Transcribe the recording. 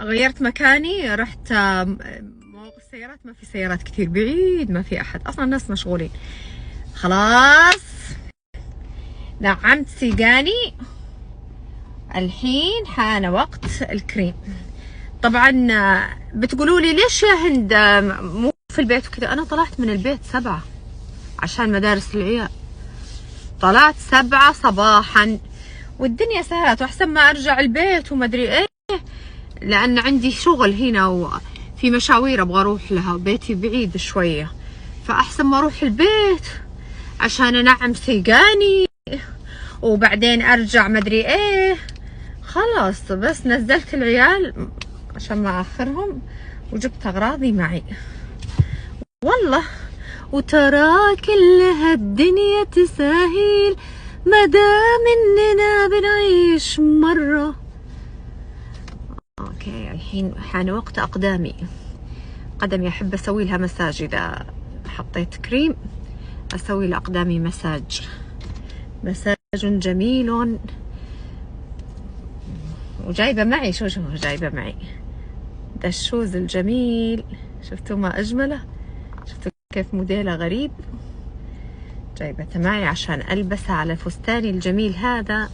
غيرت مكاني، رحت مواقف السيارات، ما في سيارات كثير، بعيد ما في احد اصلا، الناس مشغولين. خلاص نعمت سيقاني، الحين حان وقت الكريم. طبعا بتقولوا لي ليش يا هند مو في البيت وكذا؟ انا طلعت من البيت 7 عشان مدارس العيال، طلعت 7 صباحا والدنيا سهلت، واحسن ما ارجع البيت وما ادري ايه، لان عندي شغل هنا وفي مشاوير ابغى اروح لها، بيتي بعيد شويه، فاحسن ما اروح البيت عشان انعم سيقاني وبعدين ارجع ما ادري ايه. خلاص بس نزلت العيال عشان ما اخرهم وجبت اغراضي معي والله. وترى كل هالدنيا تساهيل مدام اننا بنعيش مرة. اوكي الحين حان وقت اقدامي، قدمي احب اسوي لها مساج، اذا حطيت كريم اسوي لاقدامي مساج جميل. وجايبه معي شو جايبه معي ده الشوز الجميل، شفتوا ما اجمله، شفتوا كيف موديله غريب، جايبته معي عشان البسه على فستاني الجميل هذا.